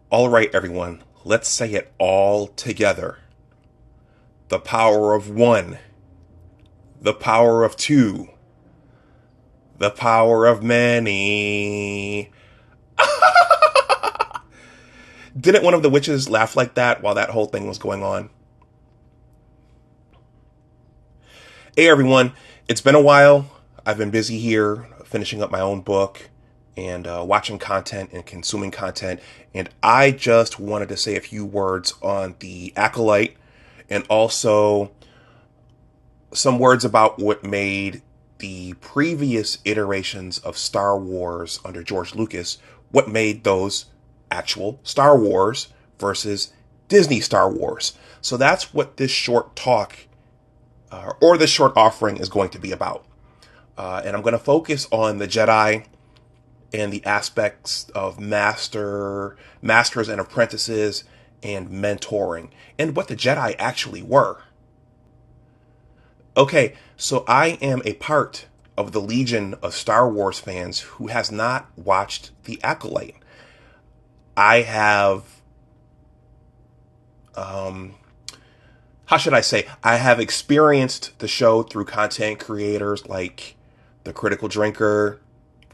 All right, everyone, let's say it all together. The power of one, the power of two, the power of many. Didn't one of the witches laugh like that while that whole thing was going on? Hey, everyone, it's been a while. I've been busy here finishing up my own book and watching content and consuming content. And I just wanted to say a few words on the Acolyte and also some words about what made the previous iterations of Star Wars under George Lucas, what made those actual Star Wars versus Disney Star Wars. So that's what this short talk or this short offering is going to be about. And I'm going to focus on the Jedi and the aspects of masters and apprentices and mentoring and what the Jedi actually were. Okay, so I am a part of the legion of Star Wars fans who has not watched The Acolyte. I have, how should I say, I have experienced the show through content creators like The Critical Drinker,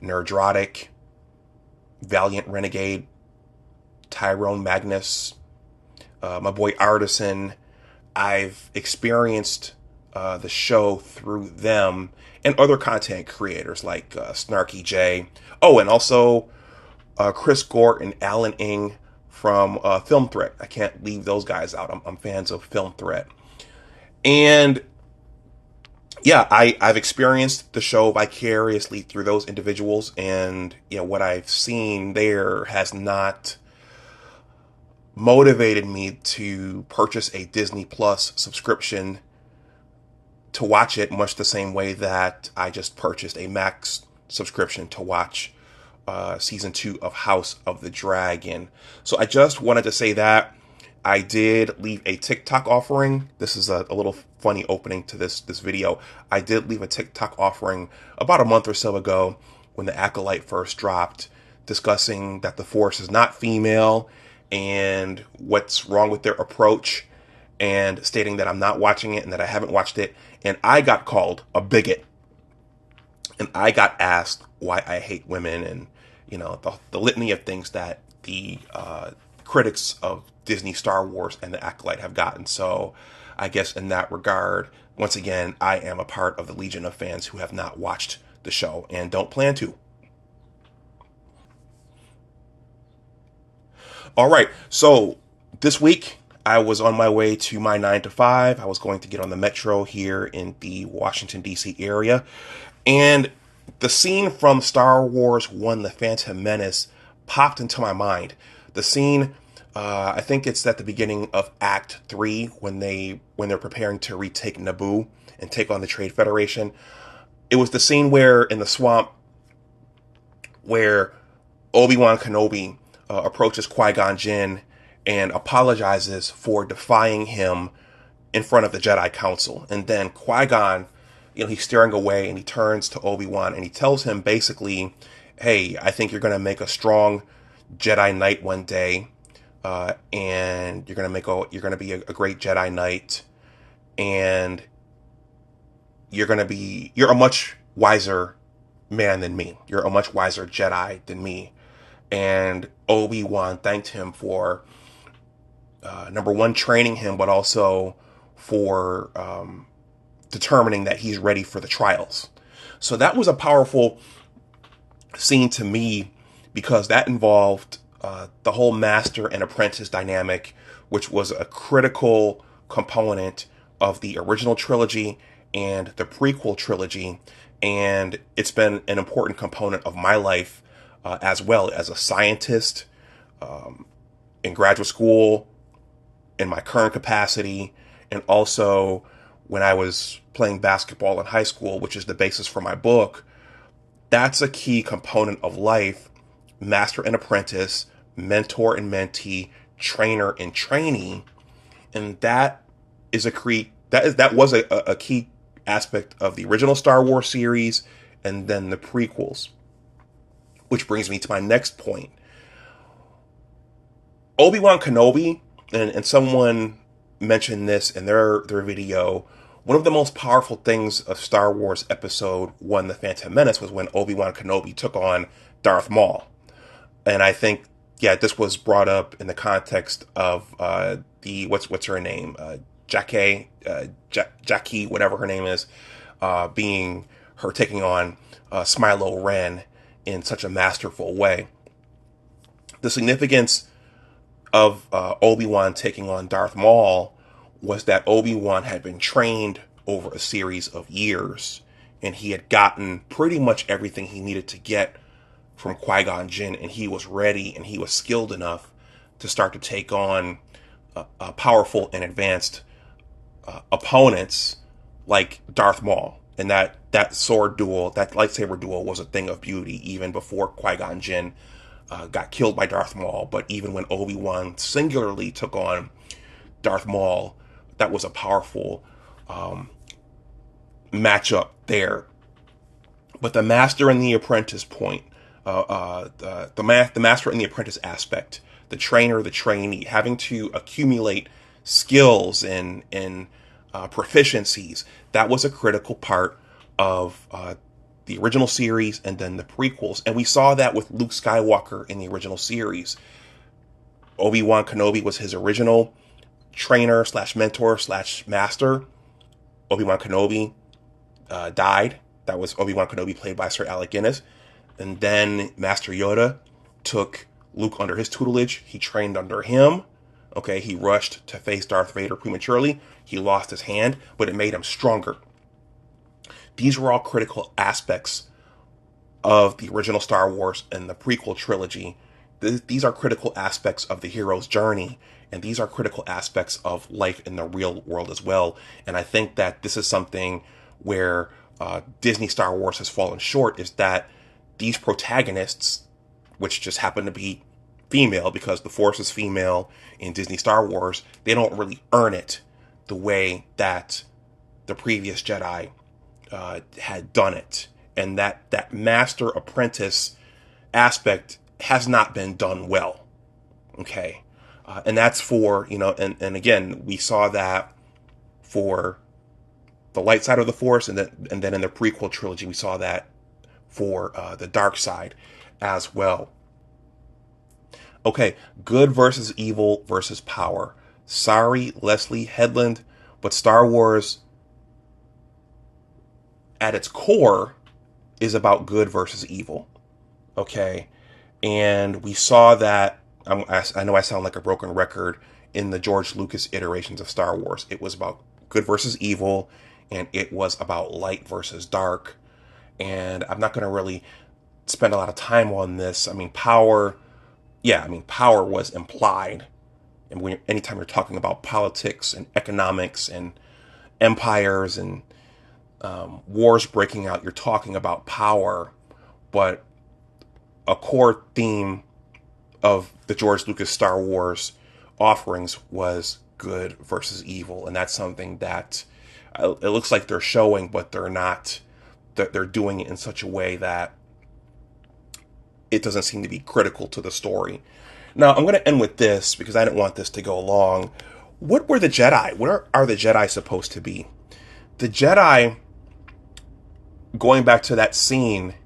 Nerdrotic, Valiant Renegade, Tyrone Magnus, my boy Artisan. I've experienced the show through them and other content creators like Snarky J. Oh, and also Chris Gort and Alan Ng from Film Threat. I can't leave those guys out. I'm fans of Film Threat. And yeah, I've experienced the show vicariously through those individuals, and what I've seen there has not motivated me to purchase a Disney Plus subscription to watch it, much the same way that I just purchased a Max subscription to watch season 2 of House of the Dragon. So I just wanted to say that I did leave a TikTok offering. This is a little funny opening to this video. I did leave a TikTok offering about a month or so ago when the Acolyte first dropped, discussing that the Force is not female and what's wrong with their approach, and stating that I'm not watching it and that I haven't watched it. And I got called a bigot. And I got asked why I hate women and, the litany of things that the critics of Disney Star Wars and the Acolyte have gotten. So I guess in that regard, once again, I am a part of the legion of fans who have not watched the show and don't plan to. All right, so this week I was on my way to my 9 to 5. I was going to get on the metro here in the Washington, D.C. area. And the scene from Star Wars 1, The Phantom Menace, popped into my mind. The scene, I think it's at the beginning of Act 3 when they're preparing to retake Naboo and take on the Trade Federation. It was the scene where, in the swamp, where Obi-Wan Kenobi approaches Qui-Gon Jinn and apologizes for defying him in front of the Jedi Council. And then Qui-Gon, he's staring away and he turns to Obi-Wan and he tells him basically, hey, I think you're going to make a strong Jedi Knight one day. And you're going to be a great Jedi Knight. And you're a much wiser man than me. You're a much wiser Jedi than me. And Obi-Wan thanked him for, number one, training him, but also for determining that he's ready for the trials. So that was a powerful scene to me because that involved the whole master and apprentice dynamic, which was a critical component of the original trilogy and the prequel trilogy. And it's been an important component of my life as well as a scientist in graduate school, in my current capacity, and also when I was playing basketball in high school, which is the basis for my book. That's a key component of life: master and apprentice, mentor and mentee, trainer and trainee. And that is that was a key aspect of the original Star Wars series and then the prequels. Which brings me to my next point. Obi-Wan Kenobi, and someone mentioned this in their video, one of the most powerful things of Star Wars Episode 1, The Phantom Menace, was when Obi-Wan Kenobi took on Darth Maul. And I think, yeah, this was brought up in the context of what's her name? Jackie, whatever her name is, being her taking on Smilo Ren in such a masterful way. The significance of Obi-Wan taking on Darth Maul was that Obi-Wan had been trained over a series of years, and he had gotten pretty much everything he needed to get from Qui-Gon Jinn, and he was ready and he was skilled enough to start to take on powerful and advanced opponents like Darth Maul. And that sword duel, that lightsaber duel, was a thing of beauty even before Qui-Gon Jinn got killed by Darth Maul. But even when Obi-Wan singularly took on Darth Maul, that was a powerful matchup there. But the master and the apprentice point, the master and the apprentice aspect, the trainer, the trainee, having to accumulate skills and proficiencies, that was a critical part of the original series and then the prequels. And we saw that with Luke Skywalker in the original series. Obi-Wan Kenobi was his original trainer / mentor / master. Obi-Wan Kenobi died. That was Obi-Wan Kenobi, played by Sir Alec Guinness. And then Master Yoda took Luke under his tutelage. He trained under him. Okay, he rushed to face Darth Vader prematurely. He lost his hand, but it made him stronger. These were all critical aspects of the original Star Wars and the prequel trilogy. These are critical aspects of the hero's journey, and these are critical aspects of life in the real world as well. And I think that this is something where Disney Star Wars has fallen short, is that these protagonists, which just happen to be female because the Force is female in Disney Star Wars, they don't really earn it the way that the previous Jedi had done it. And that master apprentice aspect has not been done well. Okay. And that's for, and again, we saw that for the light side of the Force, and then in the prequel trilogy, we saw that for the dark side as well. Okay, good versus evil versus power. Sorry, Leslie Headland, but Star Wars, at its core, is about good versus evil. Okay, and we saw that, I know I sound like a broken record, in the George Lucas iterations of Star Wars. It was about good versus evil, and it was about light versus dark. And I'm not going to really spend a lot of time on this. I mean, power was implied. And anytime you're talking about politics and economics and empires and wars breaking out, you're talking about power. But a core theme of the George Lucas Star Wars offerings was good versus evil. And that's something that it looks like they're showing, but they're not. They're doing it in such a way that it doesn't seem to be critical to the story. Now, I'm going to end with this because I didn't want this to go long. What were the Jedi? What are the Jedi supposed to be? The Jedi, going back to that scene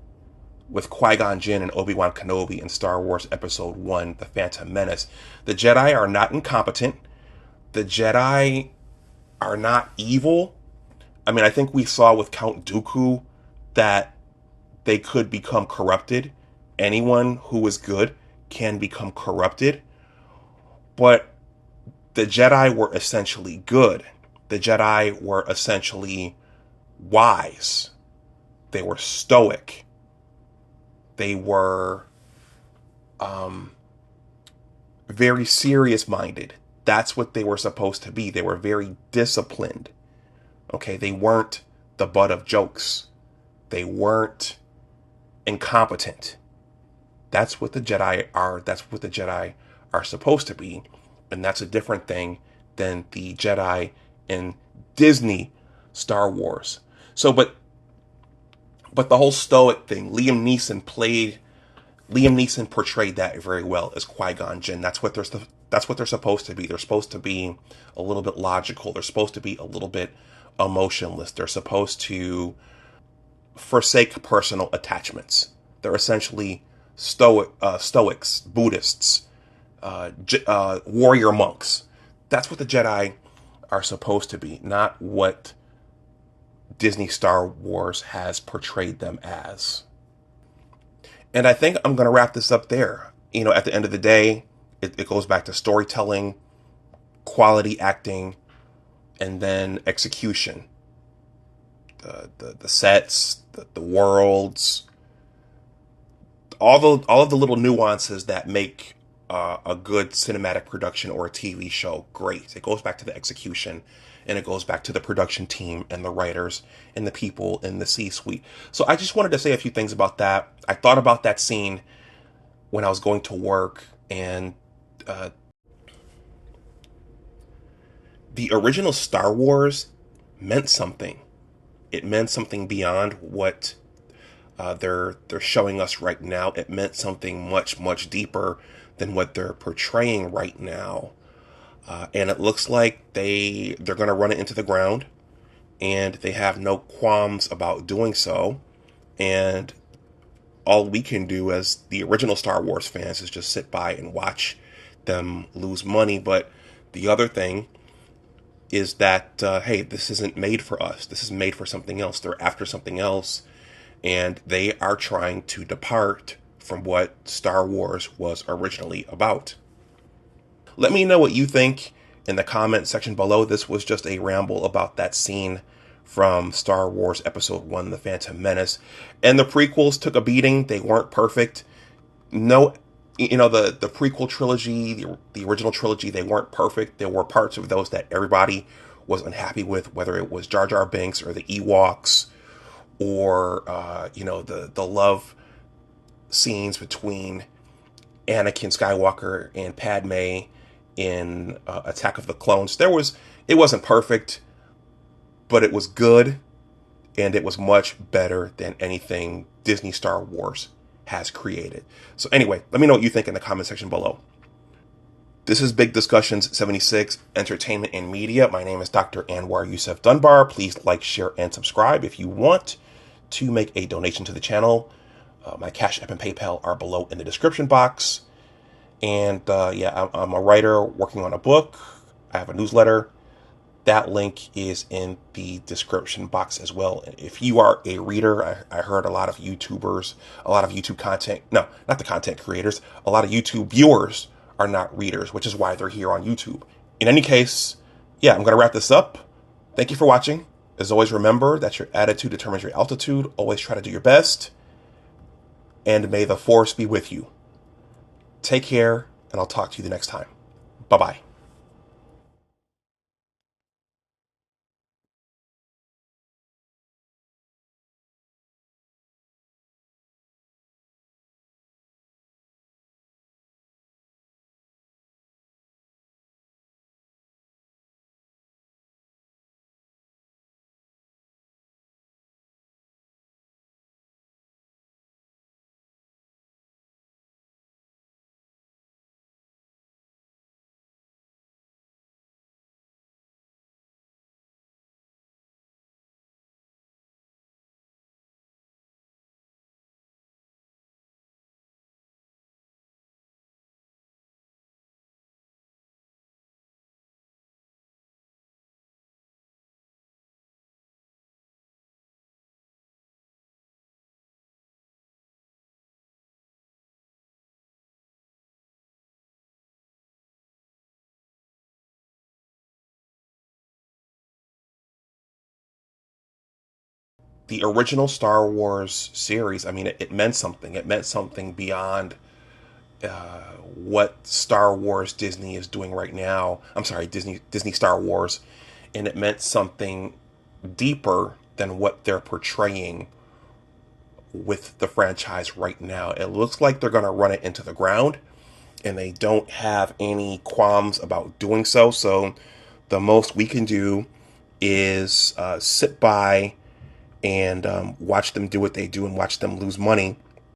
with Qui-Gon Jinn and Obi-Wan Kenobi in Star Wars Episode 1, The Phantom Menace, the Jedi are not incompetent. The Jedi are not evil. I mean, I think we saw with Count Dooku that they could become corrupted. Anyone who is good can become corrupted. But the Jedi were essentially good. The Jedi were essentially wise. They were stoic. They were very serious-minded. That's what they were supposed to be. They were very disciplined. Okay, they weren't the butt of jokes. They weren't incompetent. That's what the Jedi are. That's what the Jedi are supposed to be. And that's a different thing than the Jedi in Disney Star Wars. So, but the whole stoic thing, Liam Neeson portrayed that very well as Qui-Gon Jinn. That's what That's what they're supposed to be. They're supposed to be a little bit logical. They're supposed to be a little bit emotionless. They're supposed to forsake personal attachments. They're essentially Stoics, Buddhists, warrior monks. That's what the Jedi are supposed to be, not what Disney Star Wars has portrayed them as. And I think I'm going to wrap this up there. At the end of the day, it goes back to storytelling, quality acting, and then execution. The sets, the worlds, all of the little nuances that make a good cinematic production or a TV show great. It goes back to the execution, and it goes back to the production team and the writers and the people in the C-suite. So I just wanted to say a few things about that. I thought about that scene when I was going to work, and the original Star Wars meant something. It meant something beyond what they're showing us right now. It meant something much deeper than what they're portraying right now. And it looks like they're going to run it into the ground, and they have no qualms about doing so. And all we can do as the original Star Wars fans is just sit by and watch them lose money. But the other thing is that, hey, this isn't made for us. This is made for something else. They're after something else, and they are trying to depart from what Star Wars was originally about. Let me know what you think in the comment section below. This was just a ramble about that scene from Star Wars Episode 1, The Phantom Menace. And the prequels took a beating. They weren't perfect. No, the prequel trilogy, the original trilogy, they weren't perfect. There were parts of those that everybody was unhappy with, whether it was Jar Jar Binks or the Ewoks, or the love scenes between Anakin Skywalker and Padme in Attack of the Clones. It wasn't perfect, but it was good, and it was much better than anything Disney Star Wars has created. So anyway, let me know what you think in the comment section below. This is Big Discussions 76, Entertainment and Media. My name is Dr. Anwar Youssef Dunbar. Please like, share, and subscribe. If you want to make a donation to the channel, my Cash App and PayPal are below in the description box. And I'm a writer working on a book. I have a newsletter. That link is in the description box as well. If you are a reader, I heard a lot of YouTubers, a lot of YouTube content, no, not the content creators, a lot of YouTube viewers are not readers, which is why they're here on YouTube. In any case, I'm going to wrap this up. Thank you for watching. As always, remember that your attitude determines your altitude. Always try to do your best. And may the Force be with you. Take care, and I'll talk to you the next time. Bye-bye. The original Star Wars series, I mean, it meant something. It meant something beyond what Star Wars Disney is doing right now. I'm sorry, Disney Star Wars. And it meant something deeper than what they're portraying with the franchise right now. It looks like they're going to run it into the ground, and they don't have any qualms about doing so. So the most we can do is sit by and watch them do what they do and watch them lose money.